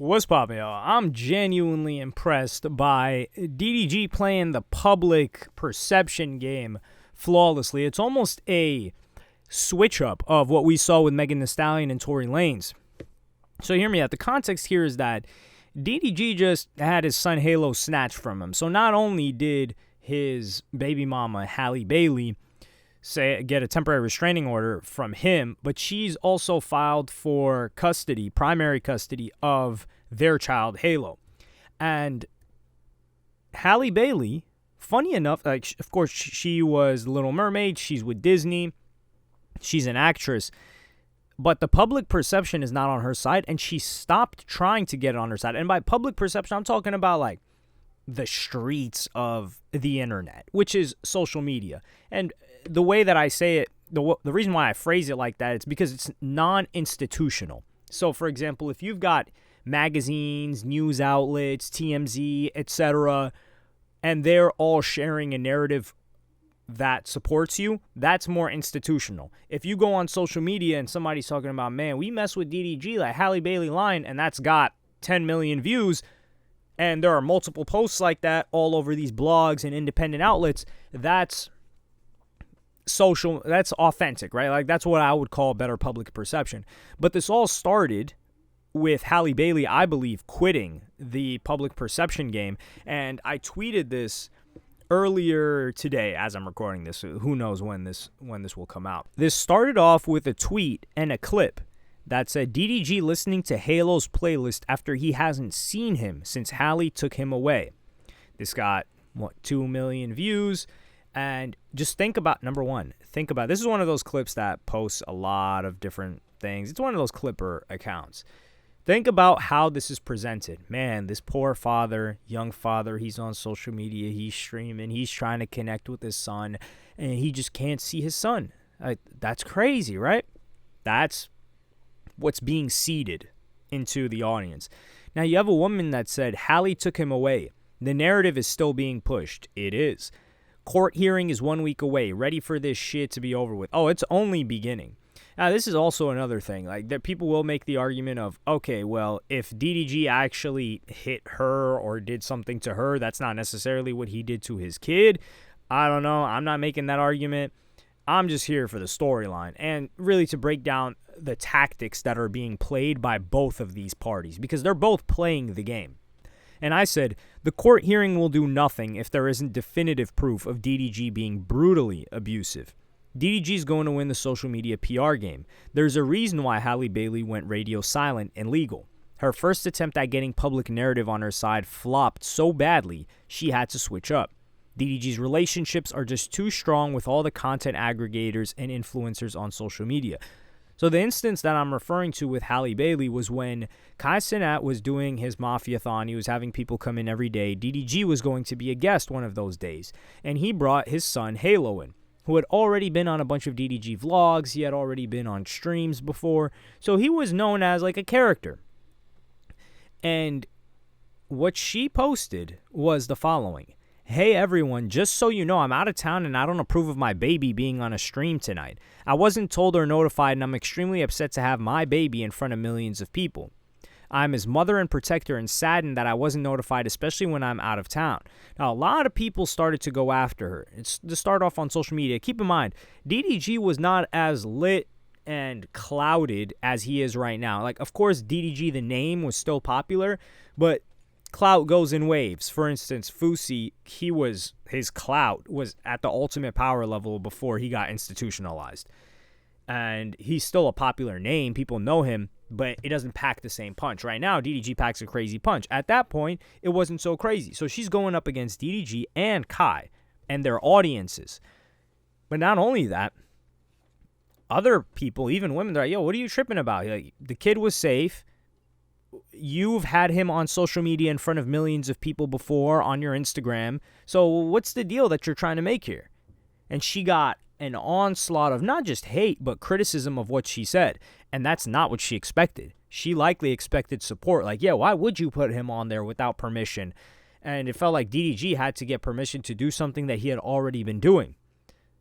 What's poppin', y'all? I'm genuinely impressed by DDG playing the public perception game flawlessly. It's almost a switch up of what we saw with Megan Thee Stallion and Tory Lanez. So hear me out. The context here is that DDG just had his son Halo snatched from him. So not only did his baby mama, Halle Bailey, get a temporary restraining order from him, but she's also filed for custody, primary custody of their child, Halo. And Halle Bailey, funny enough, of course, she was Little Mermaid. She's with Disney. She's an actress. But the public perception is not on her side, and she stopped trying to get it on her side. And by public perception, I'm talking about like the streets of the internet, which is social media. And the way that I say it, the reason why I phrase it like that, it's because it's non-institutional. So, for example, if you've got magazines, news outlets, TMZ, etc., and they're all sharing a narrative that supports you, that's more institutional. If you go on social media and somebody's talking about, man, we mess with DDG, like Halle Bailey line, and that's got 10 million views, and there are multiple posts like that all over these blogs and independent outlets, that's social, that's authentic, right? Like, that's what I would call better public perception. But this all started with Halle Bailey, I believe, quitting the public perception game. And I tweeted this earlier today as I'm recording this. Who knows when this will come out. This started off with a tweet and a clip that said DDG listening to Halo's playlist after he hasn't seen him since Halle took him away. This got, 2 million views. And just think about, number one, this is one of those clips that posts a lot of different things. It's one of those Clipper accounts. Think about how this is presented. Man, this poor father, young father, he's on social media, he's streaming, he's trying to connect with his son, and he just can't see his son. That's crazy, right? That's what's being seeded into the audience. Now, you have a woman that said, Halle took him away. The narrative is still being pushed. It is. Court hearing is 1 week away. Ready for this shit to be over with. Oh, it's only beginning. Now, this is also another thing. Like, that people will make the argument of, okay, well, if DDG actually hit her or did something to her, that's not necessarily what he did to his kid. I don't know. I'm not making that argument. I'm just here for the storyline and really to break down the tactics that are being played by both of these parties because they're both playing the game. And I said, the court hearing will do nothing if there isn't definitive proof of DDG being brutally abusive. DDG's going to win the social media PR game. There's a reason why Halle Bailey went radio silent and legal. Her first attempt at getting public narrative on her side flopped so badly, she had to switch up. DDG's relationships are just too strong with all the content aggregators and influencers on social media. So the instance that I'm referring to with Halle Bailey was when Kai Cenat was doing his Mafia-thon. He was having people come in every day. DDG was going to be a guest one of those days. And he brought his son Halo in, who had already been on a bunch of DDG vlogs. He had already been on streams before. So he was known as like a character. And what she posted was the following. Hey everyone, just so you know, I'm out of town and I don't approve of my baby being on a stream tonight. I wasn't told or notified and I'm extremely upset to have my baby in front of millions of people. I'm his mother and protector and saddened that I wasn't notified, especially when I'm out of town. Now, a lot of people started to go after her. It's to start off on social media. Keep in mind, DDG was not as lit and clouded as he is right now. Like, of course, DDG, the name, was still popular, but clout goes in waves. For instance, Fousey, his clout was at the ultimate power level before he got institutionalized. And he's still a popular name. People know him, but it doesn't pack the same punch. Right now, DDG packs a crazy punch. At that point, it wasn't so crazy. So she's going up against DDG and Kai and their audiences. But not only that, other people, even women, they're like, yo, what are you tripping about? Like, the kid was safe. You've had him on social media in front of millions of people before on your Instagram. So what's the deal that you're trying to make here? And she got an onslaught of not just hate, but criticism of what she said. And that's not what she expected. She likely expected support. Like, yeah, why would you put him on there without permission? And it felt like DDG had to get permission to do something that he had already been doing.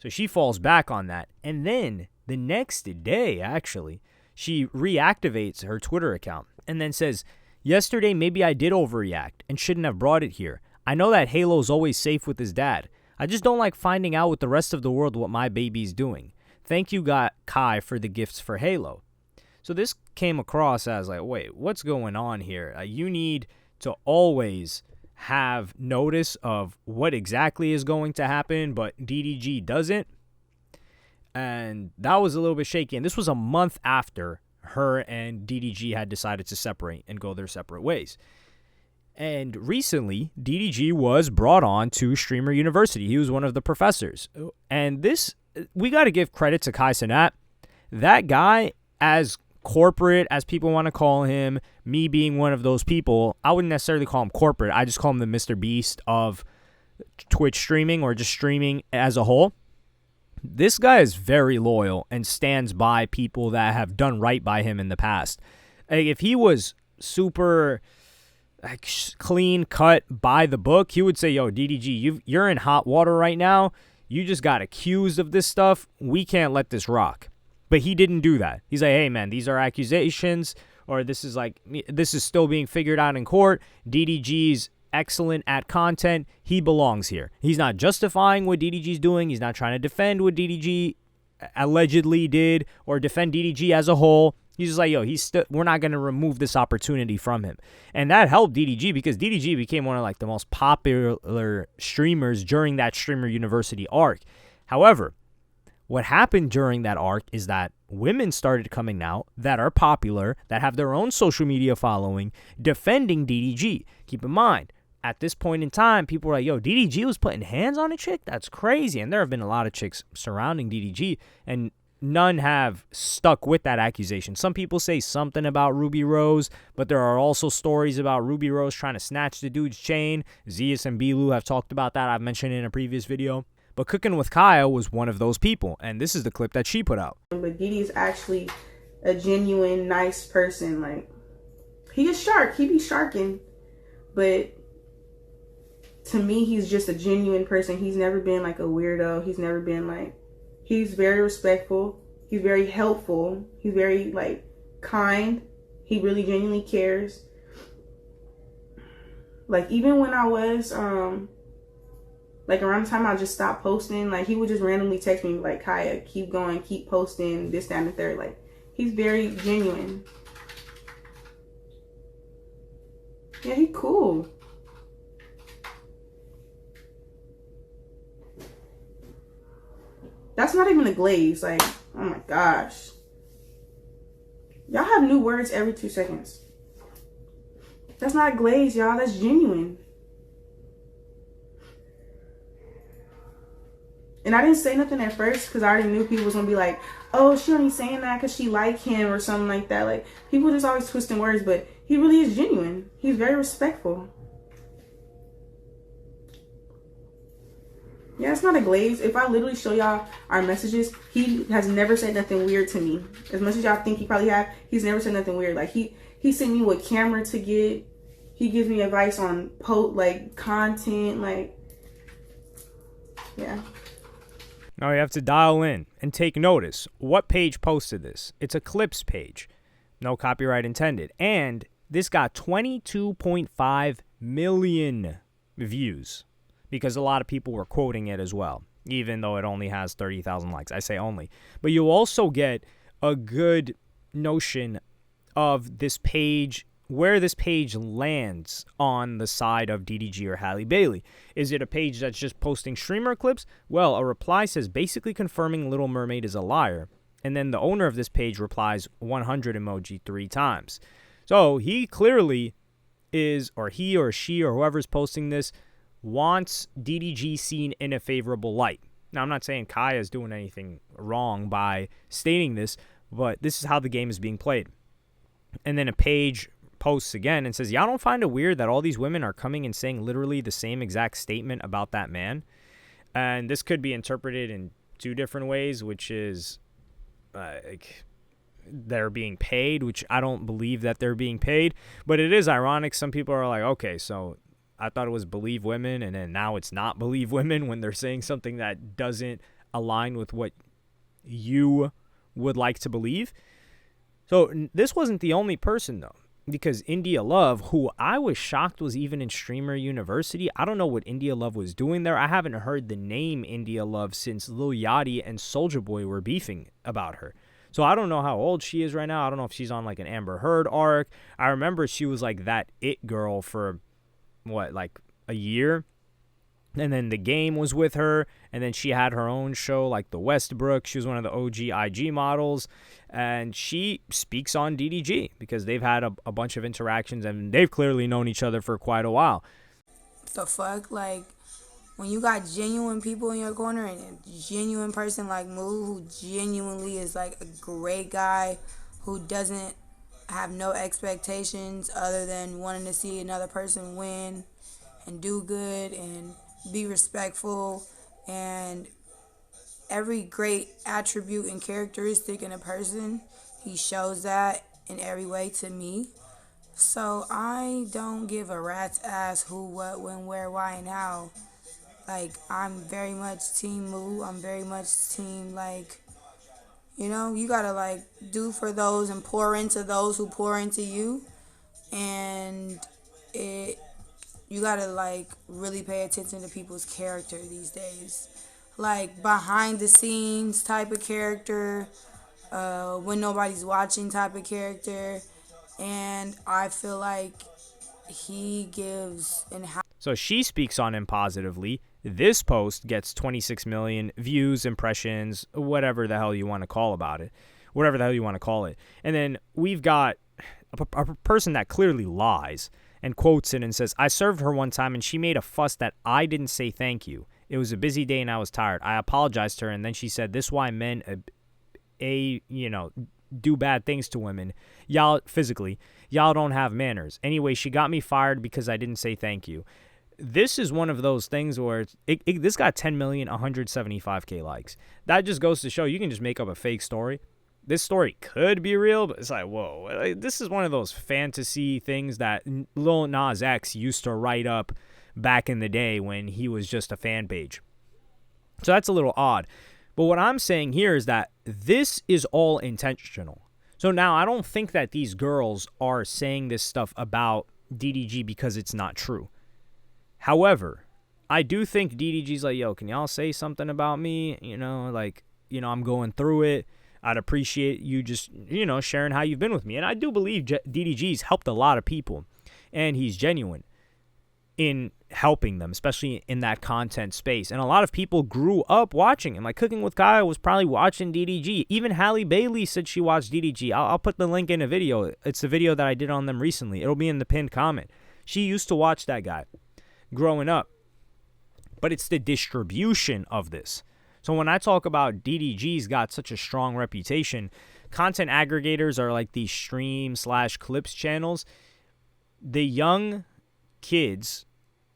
So she falls back on that. And then the next day, actually, she reactivates her Twitter account and then says, Yesterday, maybe I did overreact and shouldn't have brought it here. I know that Halo's always safe with his dad. I just don't like finding out with the rest of the world what my baby's doing. Thank you, Kai, for the gifts for Halo. So this came across as like, wait, what's going on here? You need to always have notice of what exactly is going to happen, but DDG doesn't. And that was a little bit shaky. And this was a month after her and DDG had decided to separate and go their separate ways. And recently, DDG was brought on to Streamer University. He was one of the professors. And this, we got to give credit to Kai Cenat. That guy, as corporate as people want to call him, me being one of those people, I wouldn't necessarily call him corporate. I just call him the Mr. Beast of Twitch streaming or just streaming as a whole. This guy is very loyal and stands by people that have done right by him in the past. If he was super clean cut by the book, he would say, yo, DDG, you're in hot water right now. You just got accused of this stuff. We can't let this rock. But he didn't do that. He's like, hey, man, these are accusations, or this is still being figured out in court. DDG's excellent at content. He belongs here. He's not justifying what DDG's doing. He's not trying to defend what DDG allegedly did or defend DDG as a whole. He's just like, yo, we're not going to remove this opportunity from him. And that helped DDG because DDG became one of like the most popular streamers during that Streamer University arc. However, what happened during that arc is that women started coming out that are popular, that have their own social media following, defending DDG. Keep in mind, at this point in time, people were like, yo, DDG was putting hands on a chick? That's crazy. And there have been a lot of chicks surrounding DDG, and none have stuck with that accusation. Some people say something about Ruby Rose, but there are also stories about Ruby Rose trying to snatch the dude's chain. Zeus and Bilu have talked about that. I've mentioned it in a previous video. But Cooking with Kyle was one of those people, and this is the clip that she put out. But Didi is actually a genuine, nice person. Like, he a shark. He be sharking. But to me, he's just a genuine person. He's never been like a weirdo. He's never been like... He's very respectful. He's very helpful. He's very, like, kind. He really genuinely cares. Like, even when I was... like around the time I just stopped posting, like he would just randomly text me like, Kaya, keep going, keep posting, this, that, and the third. Like, he's very genuine. Yeah, he cool. That's not even a glaze. Like, oh my gosh. Y'all have new words every 2 seconds. That's not a glaze, y'all. That's genuine. And I didn't say nothing at first because I already knew people was going to be like, oh, she only saying that because she like him or something like that. Like, people just always twisting words, but he really is genuine. He's very respectful. Yeah, it's not a glaze. If I literally show y'all our messages, he has never said nothing weird to me. As much as y'all think he probably have, he's never said nothing weird. Like, he sent me what camera to get. He gives me advice on content. Like, yeah. Now you have to dial in and take notice. What page posted this? It's a clips page. No copyright intended. And this got 22.5 million views because a lot of people were quoting it as well, even though it only has 30,000 likes. I say only. But you'll also get a good notion of this page, where this page lands on the side of DDG or Halle Bailey. Is it a page that's just posting streamer clips? Well, a reply says basically confirming Little Mermaid is a liar. And then the owner of this page replies 100 emoji 3 times. So he clearly is, or he or she or whoever's posting this, wants DDG seen in a favorable light. Now, I'm not saying Kaya is doing anything wrong by stating this, but this is how the game is being played. And then a page posts again and says, y'all don't find it weird that all these women are coming and saying literally the same exact statement about that man? And this could be interpreted in 2 different ways, which is like they're being paid, which I don't believe that they're being paid. But it is ironic. Some people are like, okay, so I thought it was believe women, and then now it's not believe women when they're saying something that doesn't align with what you would like to believe. So this wasn't the only person, though. because India Love, who I was shocked was even in Streamer University, I don't know what India Love was doing there. I haven't heard the name India Love since Lil Yachty and Soulja Boy were beefing about her. So I don't know how old she is right now. I don't know if she's on like an Amber Heard arc. I remember she was like that it girl for like a year. And then The Game was with her, and then she had her own show like The Westbrook. She was one of the OG IG models, and she speaks on DDG because they've had a bunch of interactions, and they've clearly known each other for quite a while. The fuck? Like, when you got genuine people in your corner and a genuine person like Moo, who genuinely is like a great guy, who doesn't have no expectations other than wanting to see another person win and do good and be respectful, and every great attribute and characteristic in a person, he shows that in every way to me. So I don't give a rat's ass who, what, when, where, why, and how. Like, I'm very much team Moo. I'm very much team, like, you know, you gotta like do for those and pour into those who pour into you, and you gotta like really pay attention to people's character these days, like behind the scenes type of character, when nobody's watching type of character, and I feel like he gives and how. So she speaks on him positively. This post gets 26 million views, impressions, whatever the hell you want to call about it, whatever the hell you want to call it. And then we've got a person that clearly lies and quotes it and says, I served her one time and she made a fuss that I didn't say thank you. It was a busy day and I was tired. I apologized to her, and then she said, this is why men, do bad things to women. Y'all don't have manners. Anyway, she got me fired because I didn't say thank you. This is one of those things where this got 10,175,000 likes. That just goes to show you can just make up a fake story. This story could be real, but it's like, whoa. This is one of those fantasy things that Lil Nas X used to write up back in the day when he was just a fan page. So that's a little odd. But what I'm saying here is that this is all intentional. So now I don't think that these girls are saying this stuff about DDG because it's not true. However, I do think DDG's like, yo, can y'all say something about me? I'm going through it. I'd appreciate you just, sharing how you've been with me. And I do believe DDG's helped a lot of people, and he's genuine in helping them, especially in that content space. And a lot of people grew up watching him. Like Cooking with Kyle was probably watching DDG. Even Halle Bailey said she watched DDG. I'll put the link in a video. It's a video that I did on them recently. It'll be in the pinned comment. She used to watch that guy growing up. But it's the distribution of this. So when I talk about DDG's got such a strong reputation, content aggregators are like these stream/clips channels. The young kids,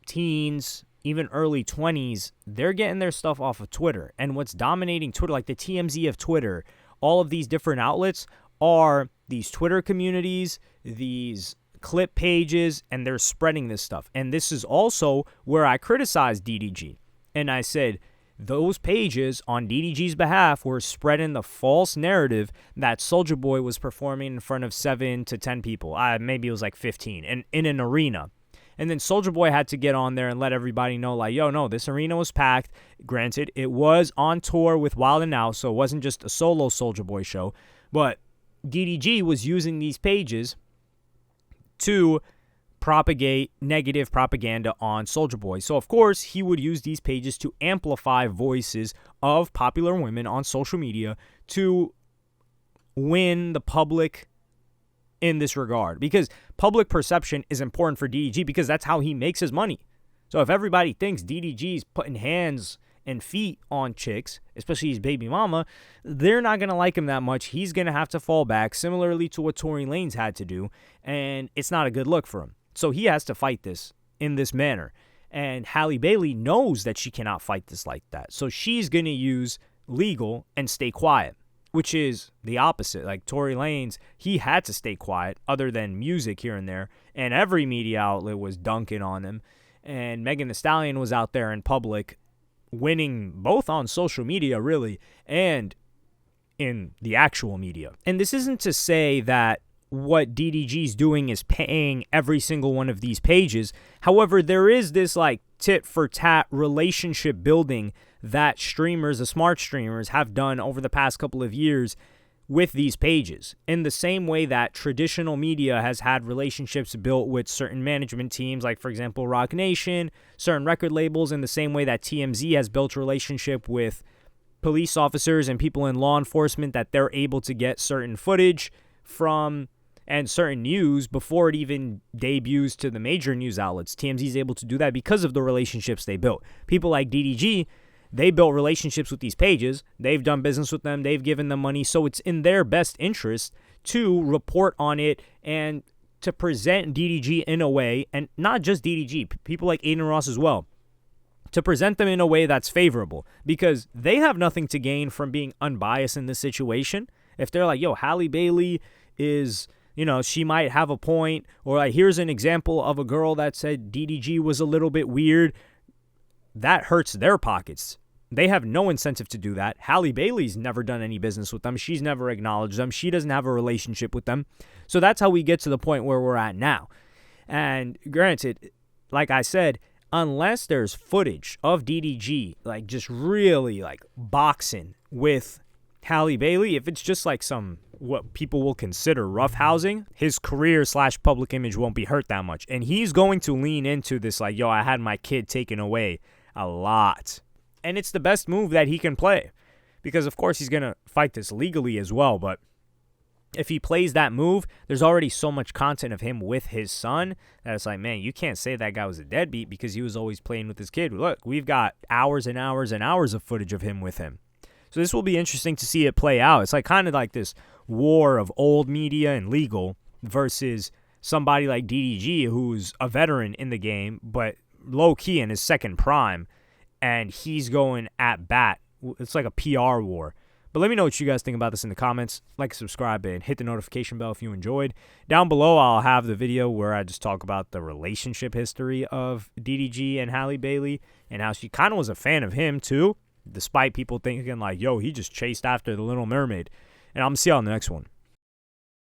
teens, even early 20s, they're getting their stuff off of Twitter. And what's dominating Twitter, like the TMZ of Twitter, all of these different outlets are these Twitter communities, these clip pages, and they're spreading this stuff. And this is also where I criticized DDG. And I said, those pages on DDG's behalf were spreading the false narrative that Soulja Boy was performing in front of 7 to 10 people. Maybe it was like 15 and in an arena. And then Soulja Boy had to get on there and let everybody know, like, yo, no, this arena was packed. Granted, it was on tour with Wild 'N Out, so it wasn't just a solo Soulja Boy show. But DDG was using these pages to propagate negative propaganda on Soulja Boy. So, of course, he would use these pages to amplify voices of popular women on social media to win the public in this regard. Because public perception is important for DDG because that's how he makes his money. So if everybody thinks DDG's putting hands and feet on chicks, especially his baby mama, they're not going to like him that much. He's going to have to fall back, similarly to what Tory Lanez had to do, and it's not a good look for him. So he has to fight this in this manner. And Halle Bailey knows that she cannot fight this like that. So she's going to use legal and stay quiet, which is the opposite. Like Tory Lanez, he had to stay quiet other than music here and there. And every media outlet was dunking on him. And Megan Thee Stallion was out there in public winning both on social media, really, and in the actual media. And this isn't to say that what DDG's doing is paying every single one of these pages. However, there is this like tit for tat relationship building that streamers, the smart streamers, have done over the past couple of years with these pages. In the same way that traditional media has had relationships built with certain management teams, like for example, Rock Nation, certain record labels, in the same way that TMZ has built a relationship with police officers and people in law enforcement, that they're able to get certain footage from and certain news before it even debuts to the major news outlets. TMZ is able to do that because of the relationships they built. People like DDG, they built relationships with these pages. They've done business with them. They've given them money. So it's in their best interest to report on it and to present DDG in a way, and not just DDG, people like Aiden Ross as well, to present them in a way that's favorable, because they have nothing to gain from being unbiased in this situation. If they're like, yo, Halle Bailey is, she might have a point, or like, here's an example of a girl that said DDG was a little bit weird, that hurts their pockets. They have no incentive to do that. Halle Bailey's never done any business with them. She's never acknowledged them. She doesn't have a relationship with them. So that's how we get to the point where we're at now. And granted, like I said, unless there's footage of DDG, like just really like boxing with Halle Bailey, if it's just like some what people will consider roughhousing, his career / public image won't be hurt that much. And he's going to lean into this like, yo, I had my kid taken away a lot. And it's the best move that he can play, because of course he's going to fight this legally as well. But if he plays that move, there's already so much content of him with his son that it's like, man, you can't say that guy was a deadbeat because he was always playing with his kid. Look, we've got hours and hours and hours of footage of him with him. So this will be interesting to see it play out. It's like kind of like this war of old media and legal versus somebody like DDG, who's a veteran in the game, but low-key in his second prime, and he's going at bat. It's like a PR war. But let me know what you guys think about this in the comments. Like, subscribe, and hit the notification bell if you enjoyed. Down below, I'll have the video where I just talk about the relationship history of DDG and Halle Bailey and how she kind of was a fan of him, too, despite people thinking like, yo, he just chased after the Little Mermaid. And I'm going to see y'all in the next one.